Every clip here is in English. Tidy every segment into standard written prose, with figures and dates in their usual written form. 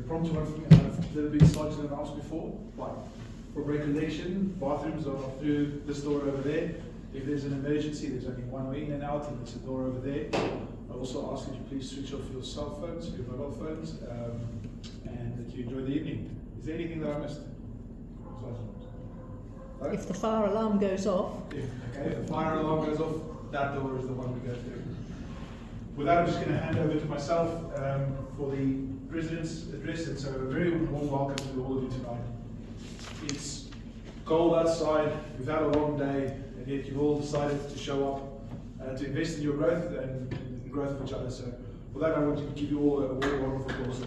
impromptu one for me. I've never been sergeant in the house before, but for recollection, bathrooms are through this door over there. If there's an emergency, there's only one way in and out, and it's a door over there. I also ask that you please switch off your cell phones, your mobile phones, and that you enjoy the evening. Is there anything that I missed? No? If the fire alarm goes off. Okay, if the fire alarm goes off, that door is the one we go through. With that, I'm just going to hand over to myself for the President's address, and so a very warm welcome to all of you tonight. It's cold outside, we've had a long day, and yet you've all decided to show up to invest in your growth and the growth of each other. So for that, I want to give you all a warm round of applause.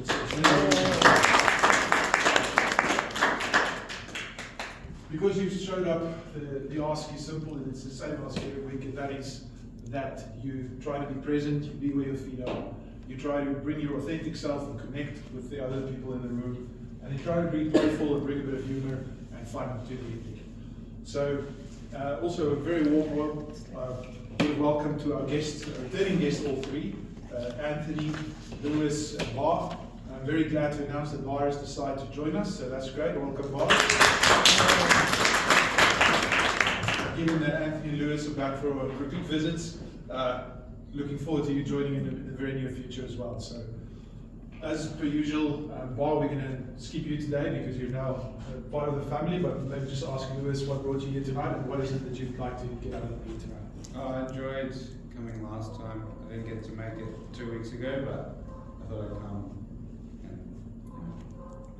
Because you've showed up, the ask is simple, and it's the same ask every week, and that is that you try to be present, you be where your feet are, you try to bring your authentic self and connect with the other people in the room, and you try to be playful and bring a bit of humor and fun to the evening. So, also a very warm welcome to our guests, our returning guests, all three, Anthony, Lewis, and Bar. I'm very glad to announce that Bar has decided to join us, so that's great. Welcome, Bar. Given that Anthony and Lewis are back for repeat visits, looking forward to you joining in the very near future as well. So, as per usual, Bar, we're going to skip you today because you're now part of the family, but maybe just ask Lewis what brought you here tonight and what is it that you'd like to get out of the meeting tonight? I enjoyed coming last time. I didn't get to make it 2 weeks ago, but I thought I'd come and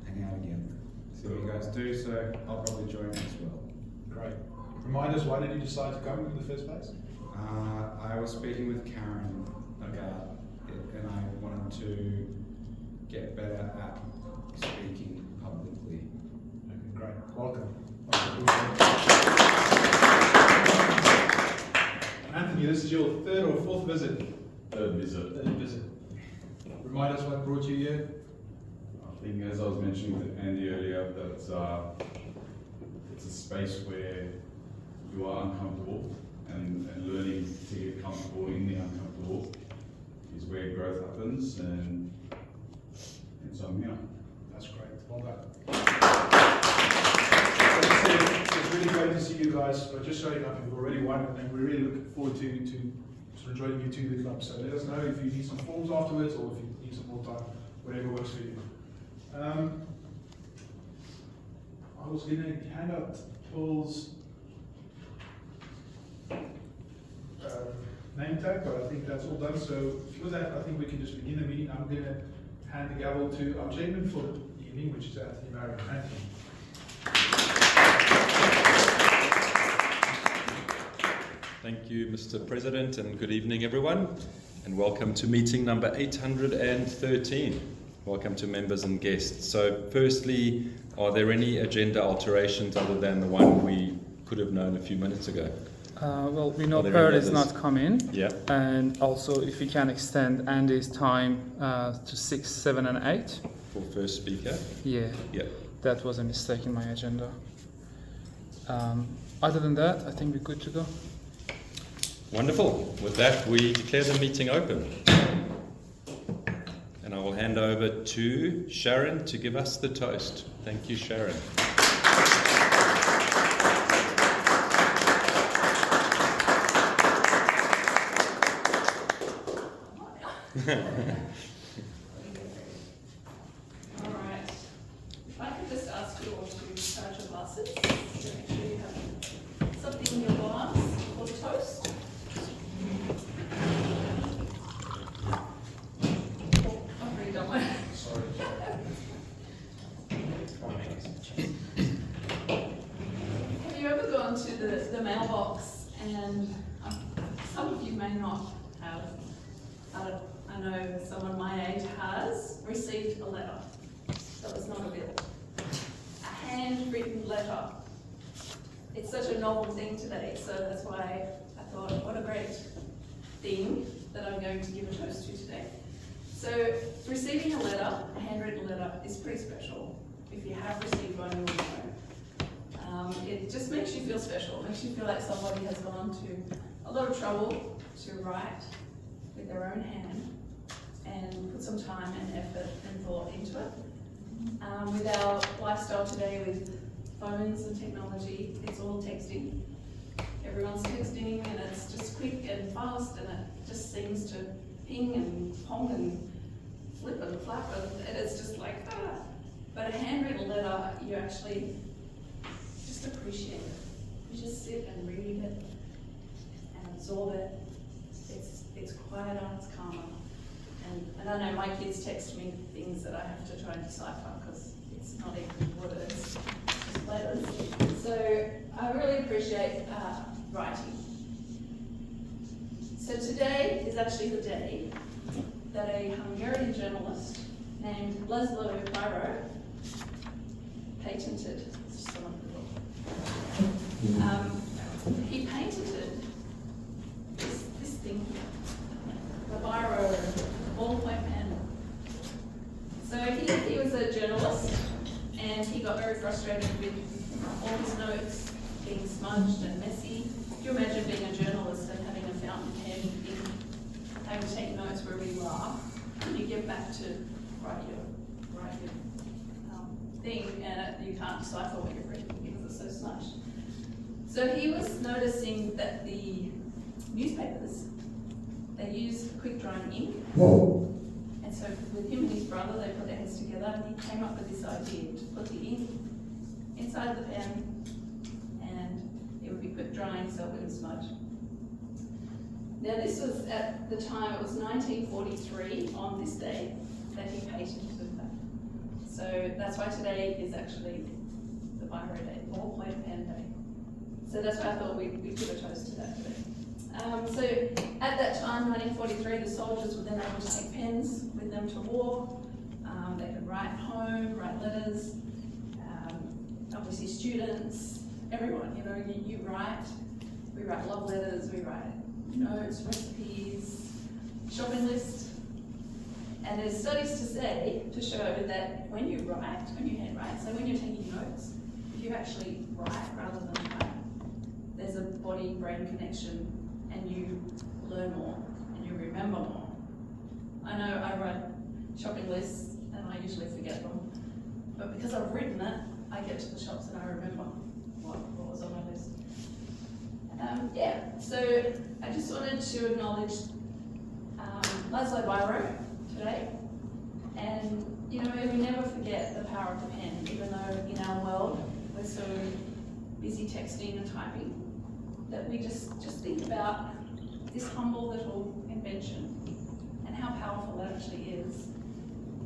hang out again. See what you guys do, so I'll probably join as well. Great. Remind us, why did you decide to come in the first place? I was speaking with Karen about it, and I wanted to get better at speaking publicly. Okay, great. Welcome. Anthony, this is your third or fourth visit? Third visit. Third visit. Remind us what brought you here? I think, as I was mentioning with Andy earlier, that it's a space where you are uncomfortable, and learning to get comfortable in the uncomfortable is where growth happens, and so I'm here. That's great. Well done. It's really great to see you guys, but just showing up, you've already won, and we're really looking forward to sort of joining you to the club. So let us know if you need some forms afterwards, or if you need some more time, whatever works for you. I was going to hand out Paul's name tag, but I think that's all done. So with that, I think we can just begin the meeting. I'm going to hand the gavel to our chairman for the evening, which is Anthony Marion. Anthony. Thank you, Mr. President, and good evening, everyone, and welcome to meeting number 813. Welcome to members and guests. So firstly, are there any agenda alterations other than the one we could have known a few minutes ago? Well, we know Bird is not coming. Yeah. And also, if we can extend Andy's time to 6, 7, and 8. For first speaker? Yeah. Yeah. That was a mistake in my agenda. Other than that, I think we're good to go. Wonderful. With that, we declare the meeting open. And I will hand over to Sharon to give us the toast. Thank you, Sharon. All right. If I could just ask you all to charge your glasses, to make sure you have something in your glass for the toast. Oh, I've already done one. Sorry. Have you ever gone to the mailbox and some of you may not have, I know someone my age has received a letter that was not a bill. A handwritten letter. It's such a novel thing today, so that's why I thought, what a great thing that I'm going to give a toast to today. So, receiving a letter, a handwritten letter, is pretty special. If you have received one, you'll know. It just makes you feel special. It makes you feel like somebody has gone to a lot of trouble to write with their own hand and put some time and effort and thought into it. With our lifestyle today with phones and technology, it's all texting. Everyone's texting and it's just quick and fast and it just seems to ping and pong and flip and flap and it's just like, ah. But a handwritten letter, you actually just appreciate it. You just sit and read it and absorb it. It's quieter, it's calmer. And I know my kids text me things that I have to try and decipher because it's not even words, it's just letters. So I really appreciate writing. So today is actually the day that a Hungarian journalist named Laszlo Biro patented, he patented this thing here, the Biro ballpoint pen. So he was a journalist and he got very frustrated with all his notes being smudged and messy. Could you imagine being a journalist and having a fountain pen, having to take notes wherever you are, and you get back to write your thing and you can't decipher what you're reading because it's so smudged. So he was noticing that the newspapers, they use quick drying ink. And so with him and his brother, they put their heads together and he came up with this idea to put the ink inside the pen and it would be quick drying so it wouldn't smudge. Now this was at the time, it was 1943 on this day that he patented that. So that's why today is actually the Biro Day, ballpoint pen day. So that's why I thought we'd give a toast to that today. So at that time, 1943, the soldiers were then able to take pens with them to war. They could write home, write letters. Obviously students, everyone, you know, you write. We write love letters, we write notes, recipes, shopping lists. And there's studies to show that when you write, when you handwrite, so when you're taking notes, if you actually write rather than type, there's a body-brain connection and you learn more and you remember more. I know I write shopping lists and I usually forget them, but because I've written it, I get to the shops and I remember what was on my list. So I just wanted to acknowledge Laszlo Biro today. And you know, we never forget the power of the pen, even though in our world we're so busy texting and typing, that we just think about this humble little invention and how powerful it actually is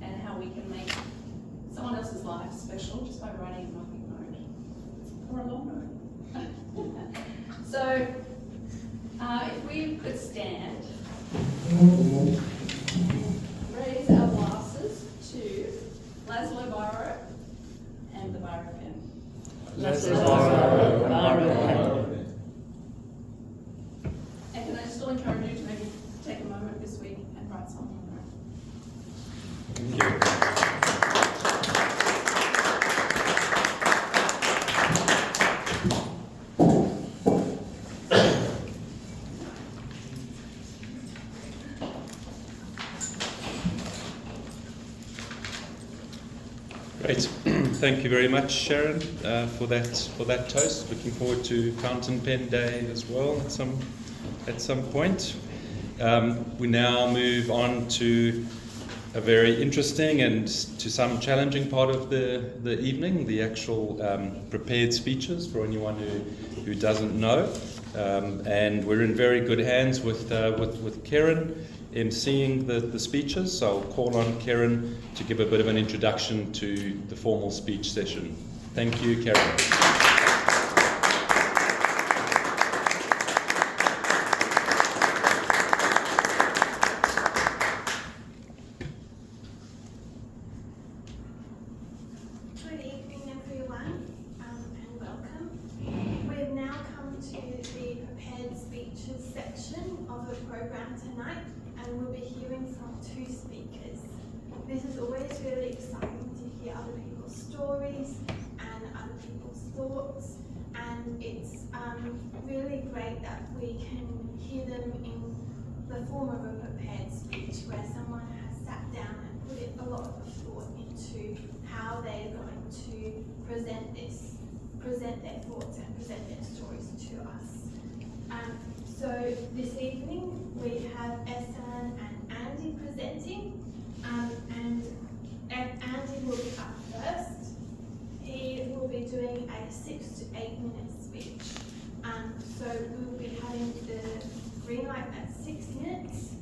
and how we can make someone else's life special just by writing a quick note or a long note. So if we could stand, raise our glasses to Laszlo Biro and the Biro pen. Laszlo Biro, Biro pen. And can I still encourage you to maybe take a moment this week and write something on there? Thank you. Great. Thank you very much, Sharon, for that toast. Looking forward to Fountain Pen Day as well at some point. We now move on to a very interesting and to some challenging part of the evening, the actual prepared speeches for anyone who doesn't know. And we're in very good hands with Karen in seeing the speeches, so I'll call on Karen to give a bit of an introduction to the formal speech session. Thank you, Karen. Good evening, everyone, and welcome. We've now come to the prepared speeches section of the program tonight, and we'll be hearing from two speakers. This is always really exciting to hear other people's stories and other people's thoughts, and it's really great that we can hear them in the form of a prepared speech where someone has sat down and put a lot of thought into how they're going to present their thoughts and present their stories to us. So this evening we have Ehsan and Andy presenting, and Andy will be up first. He will be doing a 6 to 8 minute speech. So we will be having the green light at 6 minutes,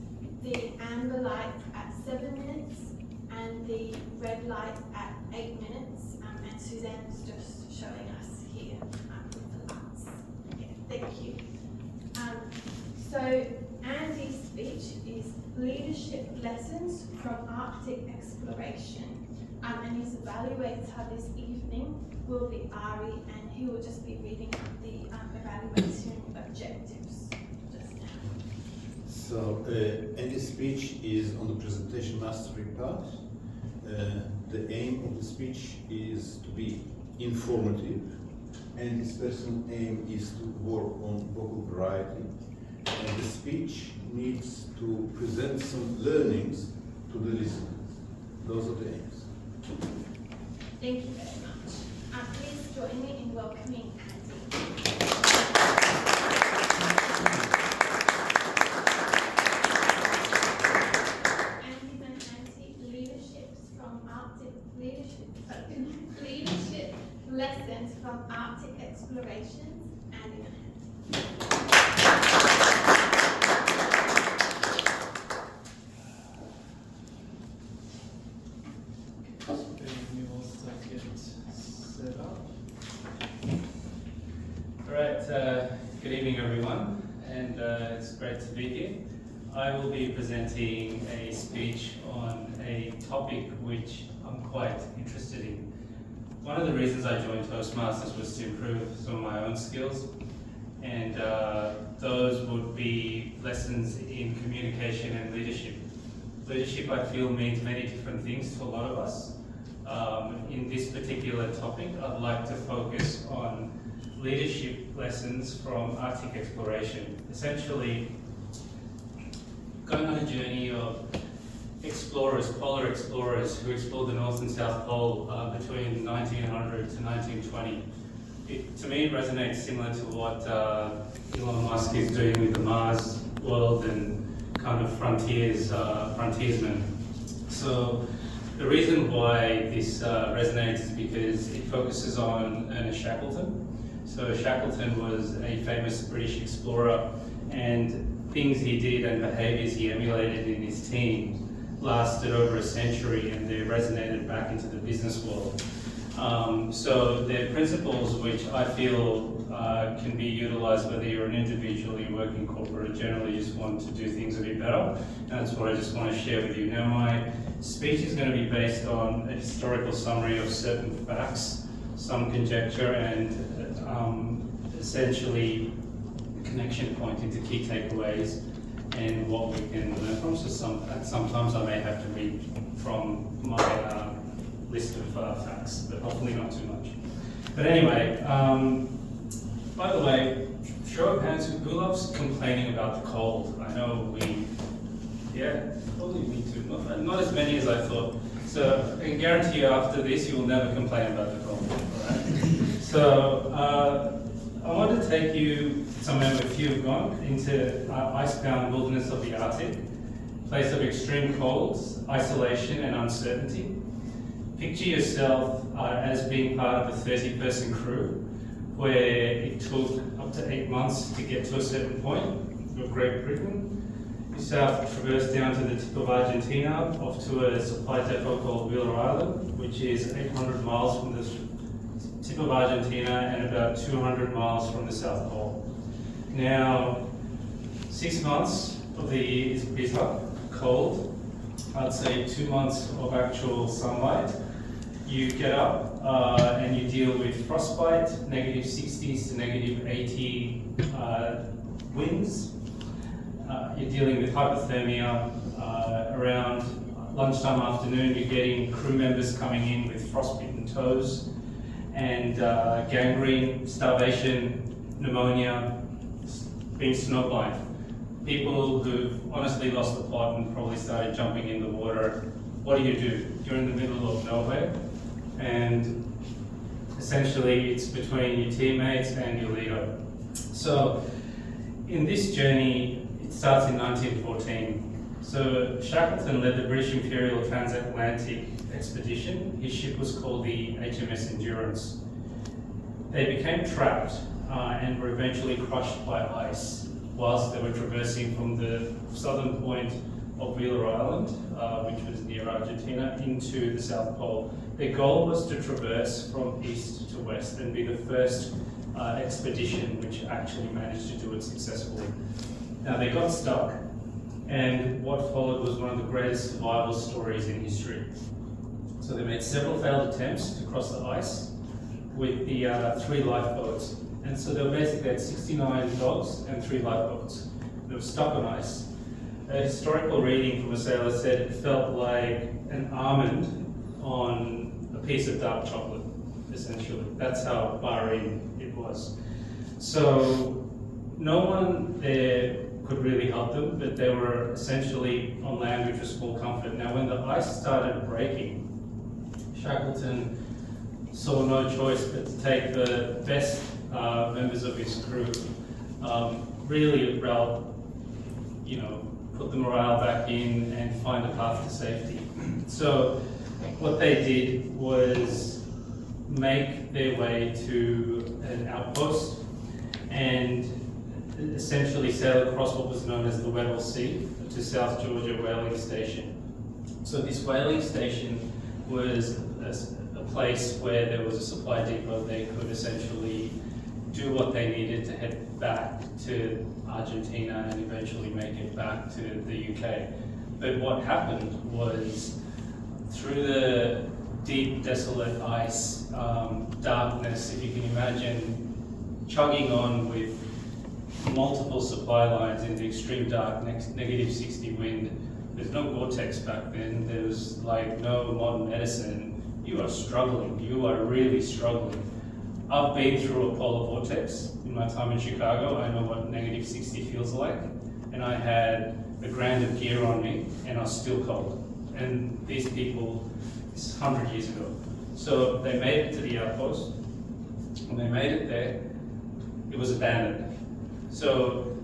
the amber light at 7 minutes, and the red light at 8 minutes. And Suzanne's just showing us here with the lights. Yeah, thank you. So Andy's speech is Leadership Lessons from Arctic Exploration. And his evaluator this evening will be Ari, and he will just be reading the evaluation objectives just now. So, Andy's speech is on the presentation mastery part. The aim of the speech is to be informative, and his personal aim is to work on vocal variety. And the speech needs to present some learnings to the listeners. Those are the aims. Thank you very much. Please join me in welcoming Andy. Andy and Andy, leadership lessons from Arctic explorations. Andy and Andy. Alright, good evening everyone, and it's great to be here. I will be presenting a speech on a topic which I'm quite interested in. One of the reasons I joined Toastmasters was to improve some of my own skills, and those would be lessons in communication and leadership. Leadership, I feel, means many different things to a lot of us. In this particular topic, I'd like to focus on leadership lessons from Arctic exploration. Essentially, going on a journey of explorers, polar explorers who explored the North and South Pole between 1900 to 1920. To me, it resonates similar to what Elon Musk is doing with the Mars world and kind of frontiersmen. So the reason why this resonates is because it focuses on Ernest Shackleton. So Shackleton was a famous British explorer, and things he did and behaviours he emulated in his team lasted over a century, and they resonated back into the business world. So they're principles which I feel can be utilised whether you're an individual, you work in corporate, or generally just want to do things a bit better. And that's what I just want to share with you. Now, my speech is going to be based on a historical summary of certain facts, some conjecture, and essentially the connection point into key takeaways and what we can learn from. So sometimes I may have to read from my list of facts, but hopefully not too much. But anyway, by the way, show of hands, who loves complaining about the cold? I know probably me too. Not as many as I thought. So I can guarantee you after this, you will never complain about the cold. All right? So I want to take you somewhere where few have gone, into icebound wilderness of the Arctic, place of extreme colds, isolation and uncertainty. Picture yourself as being part of a 30-person crew, where it took up to 8 months to get to a certain point of Great Britain. Yourself traversed down to the tip of Argentina, off to a supply depot called Wheeler Island, which is 800 miles from the tip of Argentina and about 200 miles from the South Pole. Now, 6 months of the year is bitter, cold. I'd say 2 months of actual sunlight. You get up and you deal with frostbite, negative 60s to negative 80 winds. You're dealing with hypothermia. Around lunchtime afternoon, you're getting crew members coming in with frostbitten toes and gangrene, starvation, pneumonia, being snowblind. People who've honestly lost the plot and probably started jumping in the water. What do? You're in the middle of nowhere. and essentially it's between your teammates and your leader. So in this journey, it starts in 1914. So Shackleton led the British Imperial Transatlantic Expedition. His ship was called the HMS Endurance. They became trapped and were eventually crushed by ice whilst they were traversing from the southern point of Wheeler Island, which was near Argentina, into the South Pole. Their goal was to traverse from east to west and be the first expedition which actually managed to do it successfully. Now they got stuck, and what followed was one of the greatest survival stories in history. So they made several failed attempts to cross the ice with the 3 lifeboats. And so they were basically had 69 dogs and 3 lifeboats. They were stuck on ice. A historical reading from a sailor said it felt like an almond on a piece of dark chocolate, essentially. That's how far in it was. So no one there could really help them, but they were essentially on land, which was small comfort. Now when the ice started breaking, Shackleton saw no choice but to take the best members of his crew, really put the morale back in and find a path to safety. So what they did was make their way to an outpost and essentially sail across what was known as the Weddell Sea to South Georgia Whaling Station. So this whaling station was a place where there was a supply depot. They could essentially do what they needed to head back to Argentina and eventually make it back to the UK. But what happened was, through the deep, desolate ice, darkness, if you can imagine, chugging on with multiple supply lines in the extreme dark, negative 60 wind. There's no Gore-Tex back then. There was like no modern medicine. You are struggling. You are really struggling. I've been through a polar vortex in my time in Chicago. I know what negative 60 feels like. And I had a grand of gear on me and I was still cold. And these people, it's 100 years ago. So they made it to the outpost. When they made it there, it was abandoned. So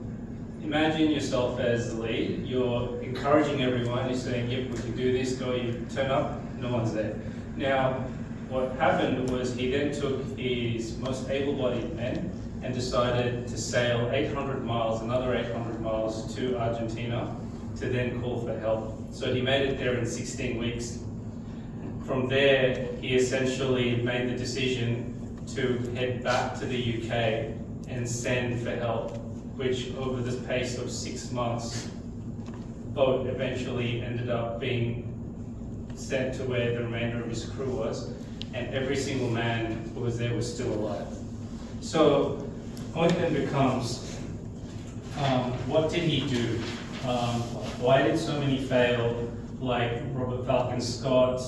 imagine yourself as the lead. You're encouraging everyone. You're saying, yep, we can do this. Go, you turn up, no one's there. Now, what happened was he then took his most able-bodied men and decided to sail 800 miles, another 800 miles to Argentina to then call for help. So he made it there in 16 weeks. From there, he essentially made the decision to head back to the UK and send for help, which over the pace of 6 months, boat eventually ended up being sent to where the remainder of his crew was, and every single man who was there was still alive. So the point then becomes, what did he do? Why did so many fail, like Robert Falcon Scott,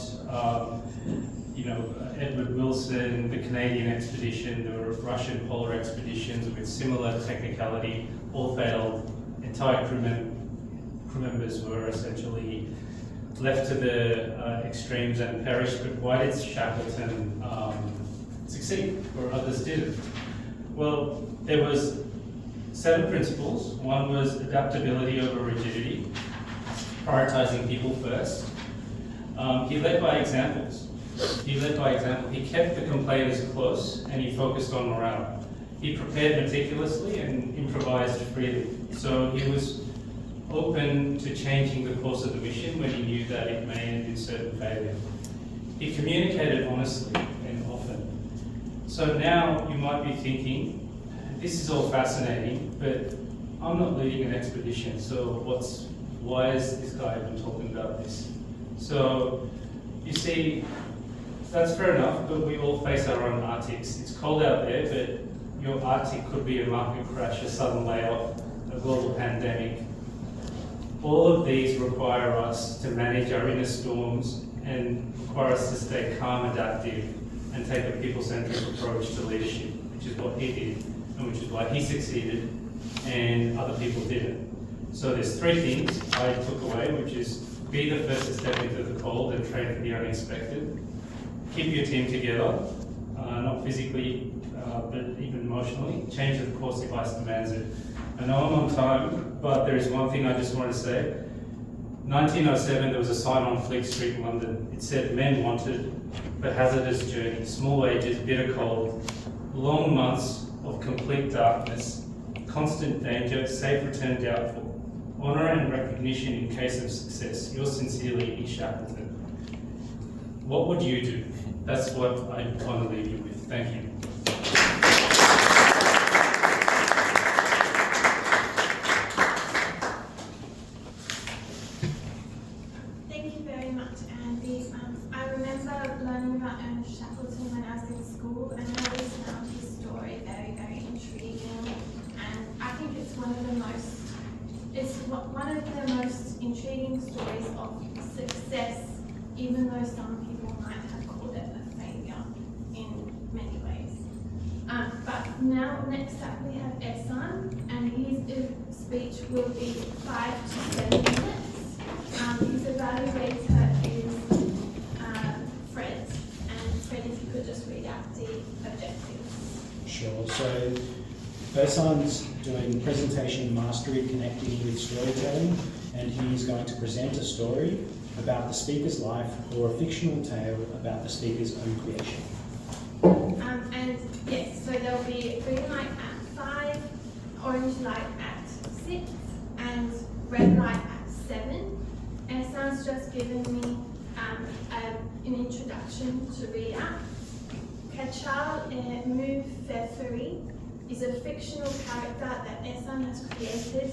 Edward Wilson, the Canadian expedition, the Russian polar expeditions with similar technicality, all failed. Entire crew members were essentially left to the extremes and perished. But why did Shackleton succeed where others didn't? Well, there was 7 principles. One was adaptability over rigidity, prioritizing people first. He led by examples. He kept the complainers close and he focused on morale. He prepared meticulously and improvised freely. So he was open to changing the course of the mission when he knew that it may end in certain failure. He communicated honestly and often. So now you might be thinking, this is all fascinating, but I'm not leading an expedition, so why is this guy even talking about this? So you see, that's fair enough, but we all face our own Arctics. It's cold out there, but your Arctic could be a market crash, a sudden layoff, a global pandemic. All of these require us to manage our inner storms and require us to stay calm, adaptive, and take a people-centric approach to leadership, which is what he did, and which is why he succeeded and other people didn't. So there's 3 things I took away, which is be the first to step into the cold and train for the unexpected. keep your team together, not physically, but even emotionally. Change of course if ice demands it. I know I'm on time, but there is one thing I just want to say. 1907, there was a sign on Fleet Street in London. It said, "Men wanted for hazardous journey, small ages, bitter cold, long months of complete darkness, constant danger, safe return doubtful, honour and recognition in case of success. Yours sincerely, E. Shackleton." What would you do? That's what I want to leave you with. Thank you. Thank you very much, Andy. I remember learning about Ernest Shackleton when I was in school, and I always found his story very, very intriguing. And I think it's one of the most intriguing stories of success, even though some people might have called it a failure in many ways. But now, next up, we have Ehsan, and his speech will be 5 to 7 minutes. His evaluator is Fred, and Fred, if you could just read out the objectives. Sure. So Ehsan's doing presentation mastery connecting with storytelling, and he's going to present a story about the speaker's life or a fictional tale about the speaker's own creation. And yes, so there'll be green light at 5, orange light at 6, and red light at 7. Ehsan's just given me an introduction to read out. Kachal Mufeferi is a fictional character that Ehsan has created.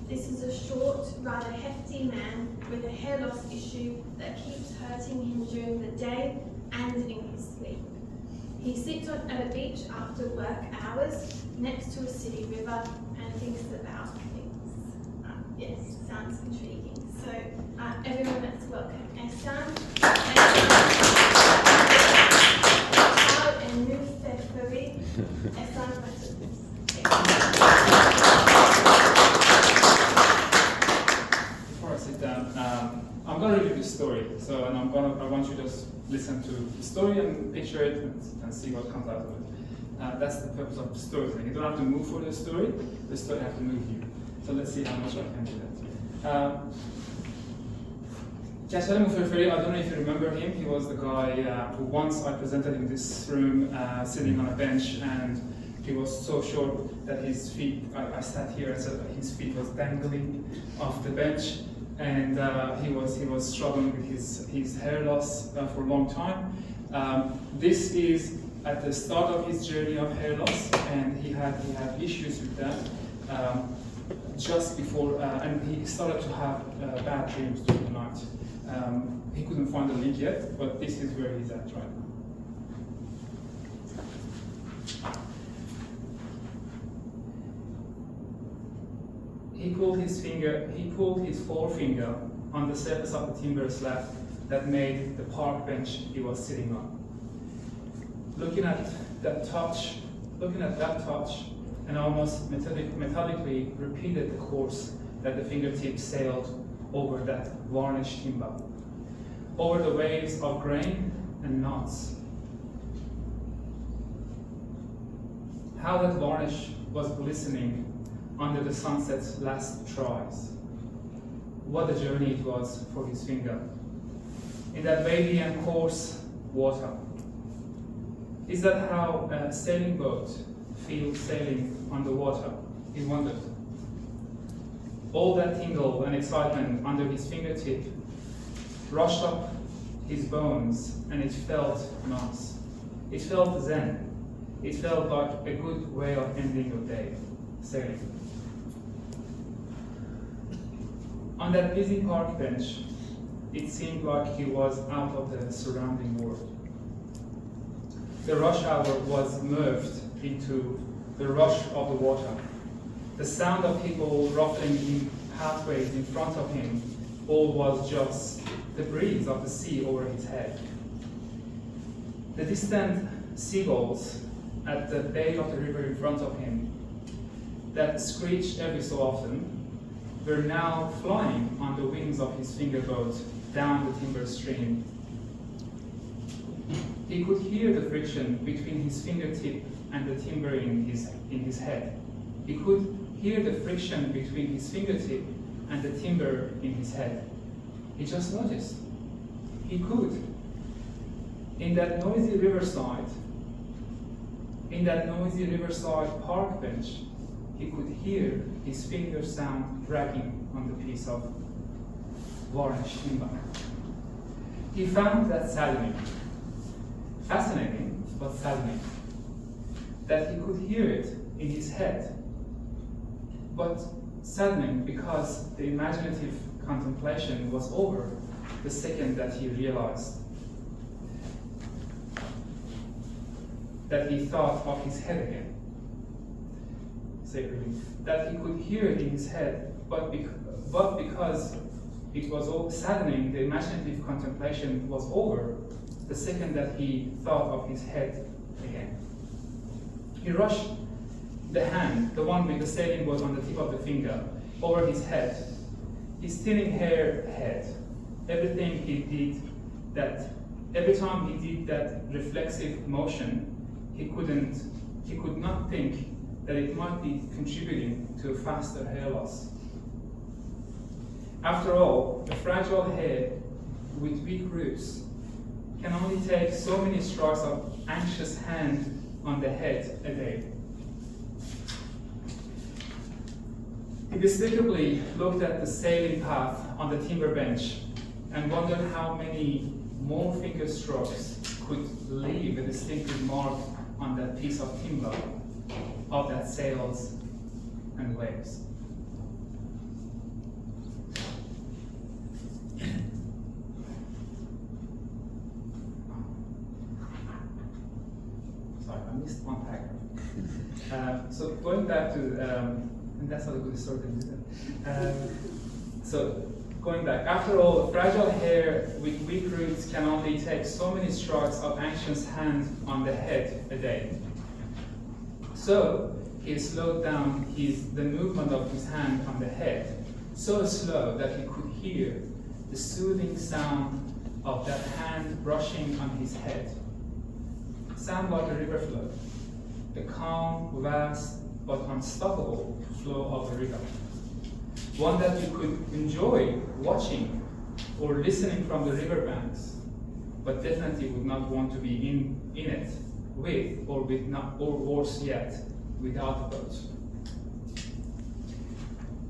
This is a short, rather hefty man with a hair loss issue that keeps hurting him during the day and in his sleep. He sits at a beach after work hours next to a city river and thinks about things. Yes, sounds intriguing. So everyone, let's welcome Ehsan. And Mufeferi. Ehsan, Before I sit down, I'm going to read you the story. So, and I want you to just listen to the story and picture it and see what comes out of it. That's the purpose of storytelling. You don't have to move for the story has to move you. So let's see how much I can do that. Kachal Mufeferi, I don't know if you remember him. He was the guy who once I presented in this room sitting on a bench, and he was so short that his feet, I sat here and said that his feet was dangling off the bench, and he was struggling with his hair loss for a long time. This is at the start of his journey of hair loss, and he had issues with that just before, and he started to have bad dreams during the night. He couldn't find the link yet, but this is where he's at right now. He pulled his forefinger on the surface of the timber slab that made the park bench he was sitting on. Looking at that touch, and almost methodically repeated the course that the fingertip sailed over that varnished timber, over the waves of grain and knots. How that varnish was glistening under the sunset's last tries. What a journey it was for his finger. In that wavy and coarse water. Is that how a sailing boat feels sailing on the water? He wondered. All that tingle and excitement under his fingertip rushed up his bones, and it felt nice. It felt zen. It felt like a good way of ending your day, sailing. On that busy park bench, it seemed like he was out of the surrounding world. The rush hour was merged into the rush of the water. The sound of people ruffling in pathways in front of him, all was just the breeze of the sea over his head. The distant seagulls at the bay of the river in front of him, that screeched every so often, were now flying on the wings of his fingerboat down the timber stream. He could hear the friction between his fingertip and the timber in his head. He could hear the friction between his fingertip and the timber in his head. He just noticed. He could. In that noisy riverside park bench, he could hear his finger sound dragging on the piece of varnished timber. He found that saddening. Fascinating, but saddening. That he could hear it in his head, but saddening because the imaginative contemplation was over the second that he realized that he thought of his head again. Sacredly, that he could hear it in his head, but because it was all saddening, the imaginative contemplation was over the second that he thought of his head again. He rushed the hand, the one with the sailing boat on the tip of the finger, over his head, his thinning hair head. Every time he did that reflexive motion, he could not think that it might be contributing to faster hair loss. After all, a fragile hair with weak roots can only take so many strokes of anxious hand on the head a day. He despicably looked at the sailing path on the timber bench and wondered how many more finger strokes could leave a distinctive mark on that piece of timber of that sails and waves. Sorry, I missed one paragraph. So going back to, and that's not a good story, is it? So going back, after all, fragile hair with weak roots can only take so many strokes of anxious hand on the head a day. So he slowed down the movement of his hand on the head, so slow that he could hear the soothing sound of that hand brushing on his head. Sound like a river flow, the calm, vast, but unstoppable flow of a river. One that you could enjoy watching or listening from the riverbanks, but definitely would not want to be in it with, or worse yet, without a boat.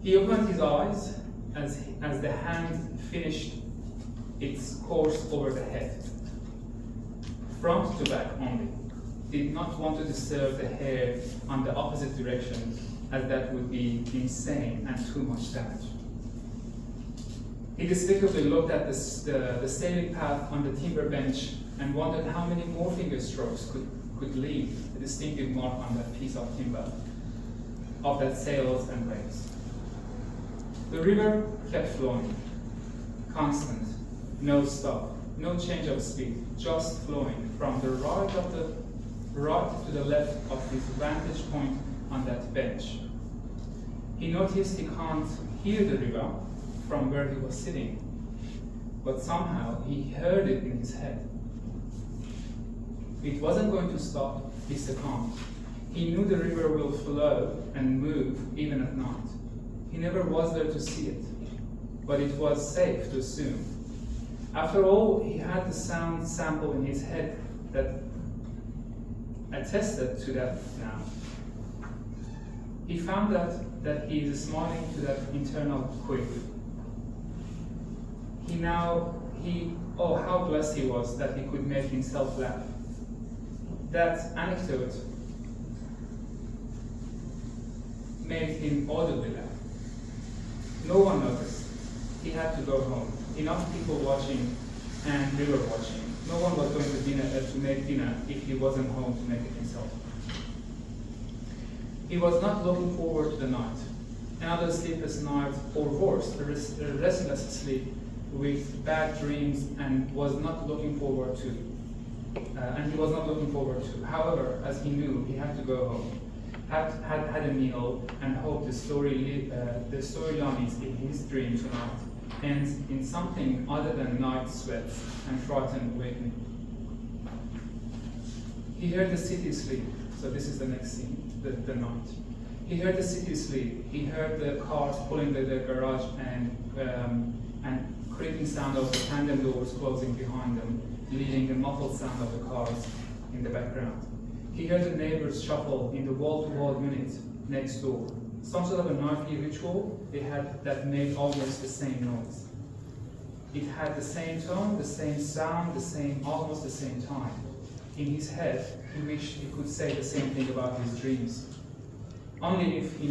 He opened his eyes as the hand finished its course over the head, front to back only. Did not want to disturb the hair on the opposite direction, as that would be insane and too much damage. He despicably looked at the sailing path on the timber bench and wondered how many more finger strokes could leave a distinctive mark on that piece of timber, of that sails and waves. The river kept flowing, constant, no stop, no change of speed, just flowing from the right to the left of his vantage point on that bench. He noticed he can't hear the river from where he was sitting, but somehow he heard it in his head. It wasn't going to stop, he succumbed. He knew the river will flow and move even at night. He never was there to see it, but it was safe to assume. After all, he had the sound sample in his head that attested to that now. He found that he is smiling to that internal quiff. Oh, how blessed he was that he could make himself laugh. That anecdote made him audibly laugh. No one noticed. He had to go home. Enough people watching and river watching. No one was going to make dinner if he wasn't home to make it himself. He was not looking forward to the night. Another sleepless night, or worse, a restless sleep with bad dreams, and was not looking forward to. However, as he knew, he had to go home, had a meal, and hoped the storyline is in his dream tonight ends in something other than night sweats and frightened awakening. He heard the city sleep. So this is the next scene, the night. He heard the city sleep. He heard the cars pulling the garage and creaking sound of the tandem doors closing behind them, leaving the muffled sound of the cars in the background. He heard the neighbors shuffle in the wall-to-wall unit next door. Some sort of a nightly ritual they had that made almost the same noise. It had the same tone, the same sound, almost the same time. In his head, he wished he could say the same thing about his dreams. Only if he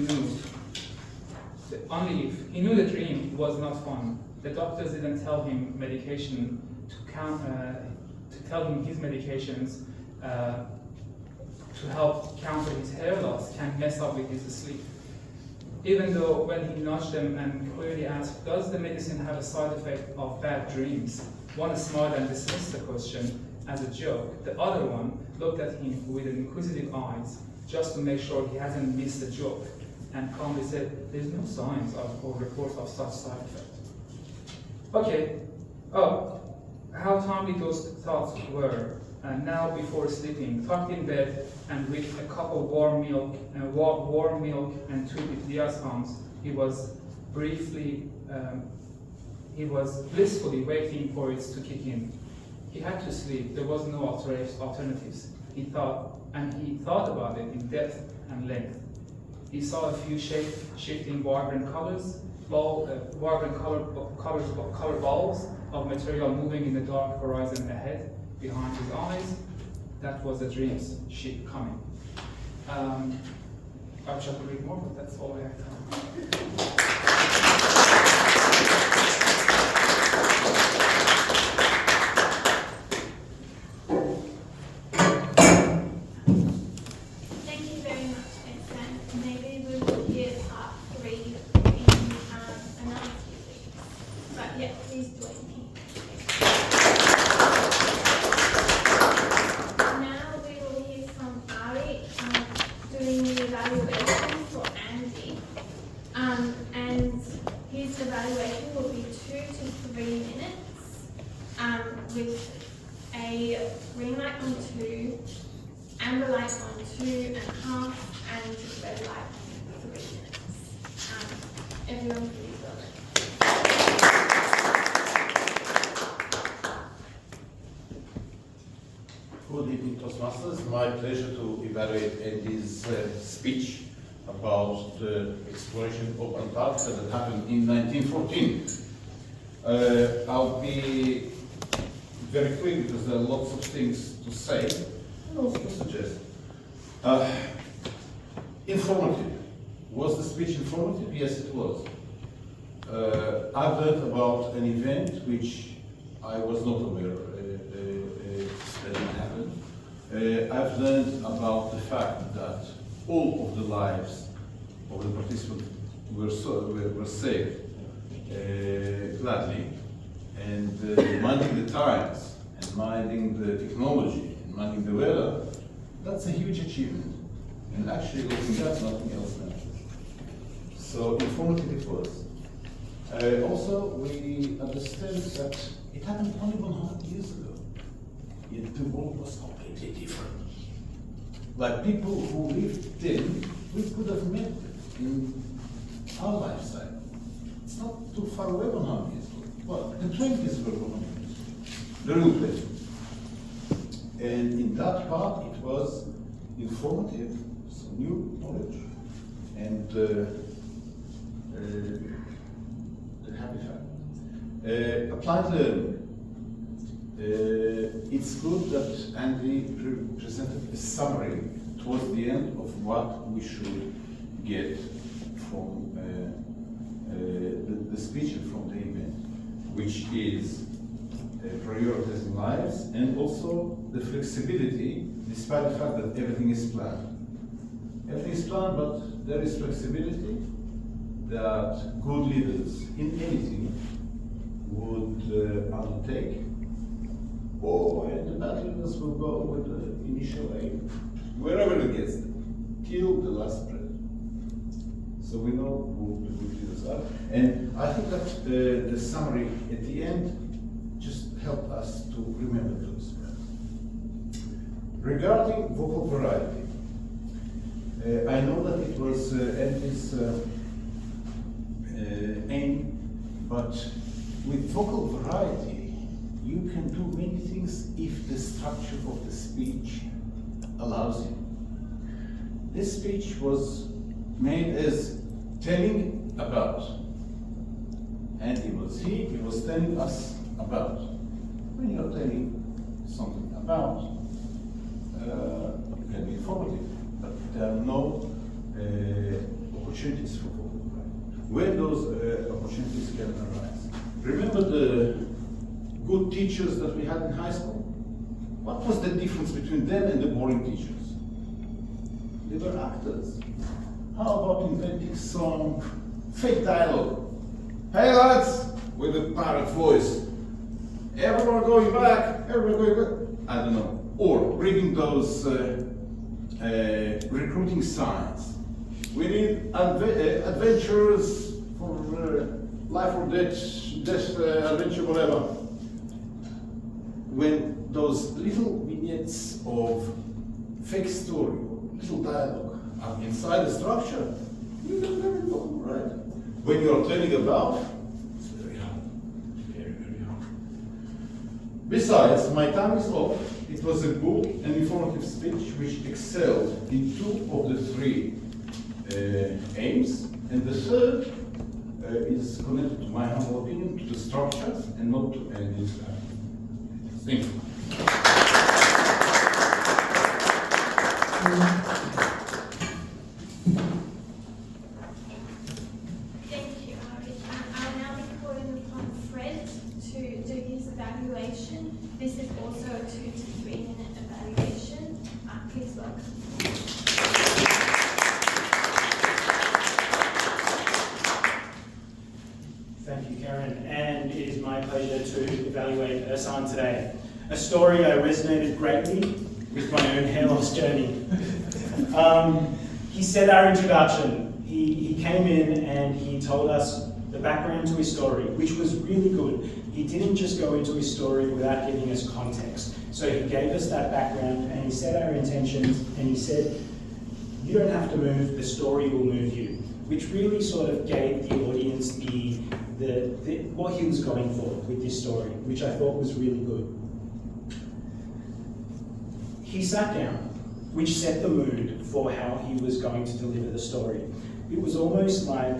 knew the dream was not fun. The doctors didn't tell him medication to tell him his medications to help counter his hair loss can mess up with his sleep. Even though when he nudged them and clearly asked, does the medicine have a side effect of bad dreams? One smiled and dismissed the question as a joke. The other one looked at him with inquisitive eyes just to make sure he hasn't missed a joke and calmly said, there's no signs or reports of such side effect. Okay, how timely those thoughts were. And now before sleeping, tucked in bed and with a cup of warm milk and 2 diazepams, he was blissfully waiting for it to kick in. He had to sleep. There was no alternatives. He thought about it in depth and length. He saw a few shifting vibrant colors, colored balls of material moving in the dark horizon ahead. Behind his eyes, that was the dream's ship coming. I wish I could read more, but that's all I have time. Thank you very much, Ehsan. Maybe we will hear part 3 in another few weeks. But yeah, please join me. Now we will hear from Ali doing the evaluation for Andy. And his evaluation will be 2 to 3 minutes with a green light on 2, amber light on 2.5, and red light on 3 minutes. Everyone please go ahead. Good evening, Toastmasters. My pleasure to evaluate Andy's speech about the exploration of Antarctica that happened in 1914. I'll be very quick because there are lots of things to say and also to suggest. Informative. Was the speech informative? Yes, it was. I've learned about an event which I was not aware that it happened. I've learned about the fact that all of the lives of the participants were saved gladly, and minding the times, and minding the technology, and minding the weather, that's a huge achievement. And actually, looking at that, nothing else matters. So informative it was. Also, we understand that it happened only 100 years ago. Yet the world was completely different. Like people who lived then, we could have met in our lifetime. It's not too far away 100 years ago. Well, the 20s were 100 years ago. The real place. And in that part, it was informative, some new knowledge, and a happy fact. Applied learning. It's good that Andy presented a summary towards the end of what we should get from the speech and from the event, which is prioritizing lives and also the flexibility, despite the fact that everything is planned. Everything is planned, but there is flexibility that good leaders in anything would undertake. And the bad leaders will go with the initial aim, wherever it gets them, till the last breath. So we know who the good leaders are. And I think that the summary at the end just helped us to remember those. Regarding vocal variety, I know that it was Andy's aim, but with vocal variety, you can do many things if the structure of the speech allows it. This speech was made as telling about, and he was telling us about. When you're telling something about, it can be informative, but there are no opportunities for vocal variety. Where those opportunities can arise. Remember the good teachers that we had in high school? What was the difference between them and the boring teachers? They were actors. How about inventing some fake dialogue? Hey lads, with a parrot voice. Everyone going back, everyone going back. I don't know. Or reading those recruiting signs. We need adventures for life or death adventure, whatever. When those little vignettes of fake story, little dialogue are inside the structure, you can very well, right? When you are telling about, it's very hard, very, very hard. Besides, my time is up. It was a good and informative speech which excelled in 2 of the 3 aims, and the third is connected, to my humble opinion, to the structures and not to Andy's. Thank you. Thank you, Ari. I'll now be calling upon Fred to do his evaluation. This is also a 2 to 3 minute evaluation. Please welcome. Thank you, Karen, and it is my pleasure to evaluate Ersan today. A story I resonated greatly with my own hair loss journey. He said our introduction. He came in and he told us the background to his story, which was really good. He didn't just go into his story without giving us context. So he gave us that background and he said our intentions and he said, you don't have to move, the story will move you, which really sort of gave the audience what he was going for with this story, which I thought was really good. He sat down, which set the mood for how he was going to deliver the story. It was almost like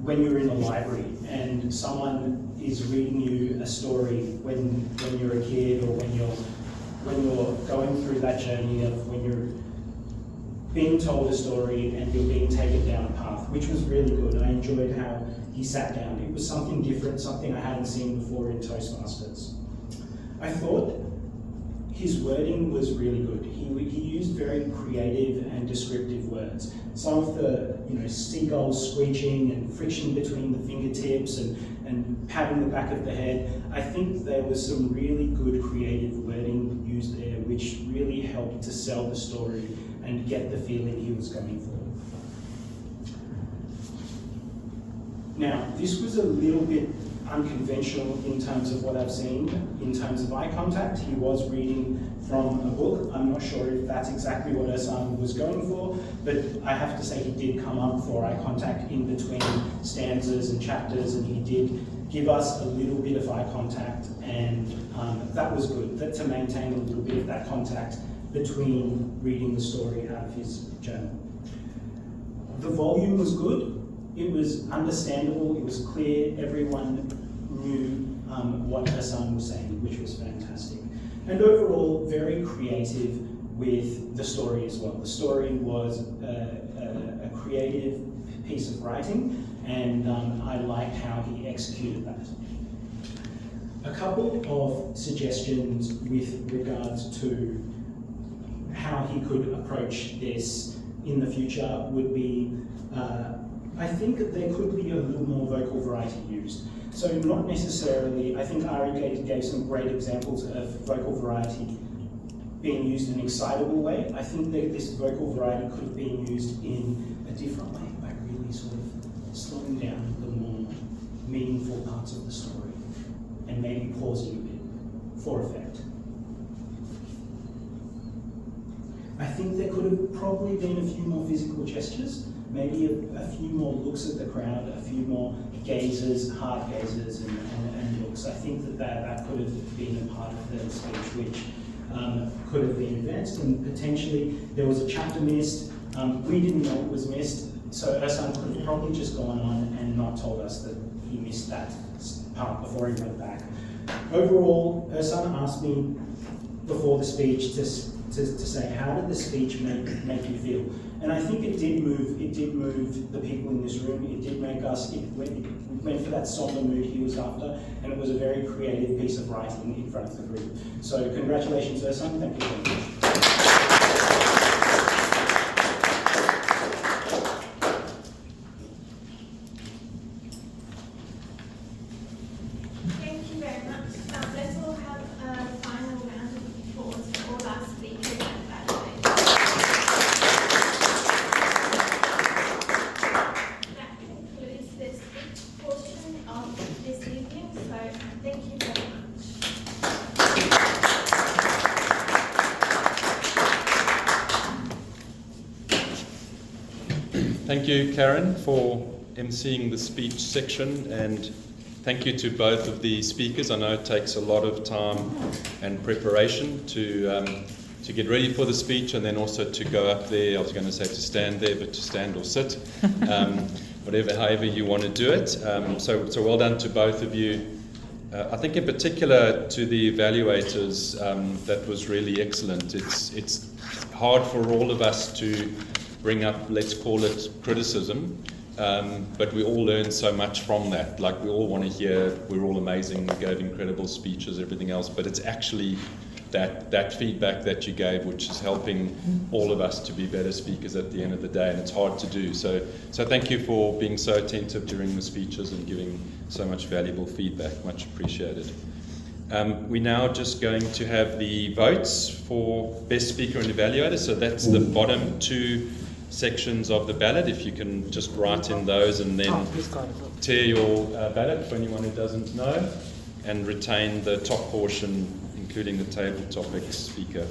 when you're in a library and someone is reading you a story when you're a kid, or when you're going through that journey of when you're being told a story and you're being taken down a path, which was really good. I enjoyed how he sat down. It was something different, something I hadn't seen before in Toastmasters. I thought his wording was really good. He used very creative and descriptive words. Some of the seagulls screeching and friction between the fingertips and patting the back of the head. I think there was some really good creative wording used there, which really helped to sell the story and get the feeling he was going for. Now, this was a little bit unconventional in terms of what I've seen. In terms of eye contact, he was reading from a book. I'm not sure if that's exactly what Ersan was going for, but I have to say he did come up for eye contact in between stanzas and chapters, and he did give us a little bit of eye contact, and that was good, to maintain a little bit of that contact between reading the story out of his journal. The volume was good. It was understandable, it was clear, everyone knew what Ersan was saying, which was fantastic. And overall, very creative with the story as well. The story was a creative piece of writing, and I liked how he executed that. A couple of suggestions with regards to how he could approach this in the future would be, I think there could be a little more vocal variety used. So not necessarily, I think Ari gave some great examples of vocal variety being used in an excitable way. I think that this vocal variety could have been used in a different way, by really sort of slowing down the more meaningful parts of the story and maybe pausing a bit for effect. I think there could have probably been a few more physical gestures, maybe a few more looks at the crowd, a few more gazes, hard gazes and looks. I think that could have been a part of the speech which could have been advanced, and potentially there was a chapter missed. We didn't know it was missed, so Ersan could have probably just gone on and not told us that he missed that part before he went back. Overall, Ersan asked me before the speech to say, how did the speech make you feel? And I think it did move the people in this room. It did make us, it went for that somber mood he was after, and it was a very creative piece of writing in front of the group. So congratulations, Ersan. Thank you very much. Thank you very much. Let's all have a final round of applause for all our speakers and evaluators. That concludes the speech portion of this evening, so thank you very much. Thank you, Karen, for emceeing the speech section, and thank you to both of the speakers. I know it takes a lot of time and preparation to get ready for the speech, and then also to go up there. I was going to say to stand there, but to stand or sit, however you want to do it. So well done to both of you. I think in particular to the evaluators, that was really excellent. It's hard for all of us to bring up, let's call it criticism, but we all learn so much from that. Like, we all want to hear we're all amazing, we gave incredible speeches, everything else, but it's actually that feedback that you gave which is helping all of us to be better speakers at the end of the day, and it's hard to do. So thank you for being so attentive during the speeches and giving so much valuable feedback, much appreciated. We're now just going to have the votes for Best Speaker and Evaluator, so that's the bottom two sections of the ballot. If you can just write in those and then tear your ballot for anyone who doesn't know, and retain the top portion, including the table topic speaker.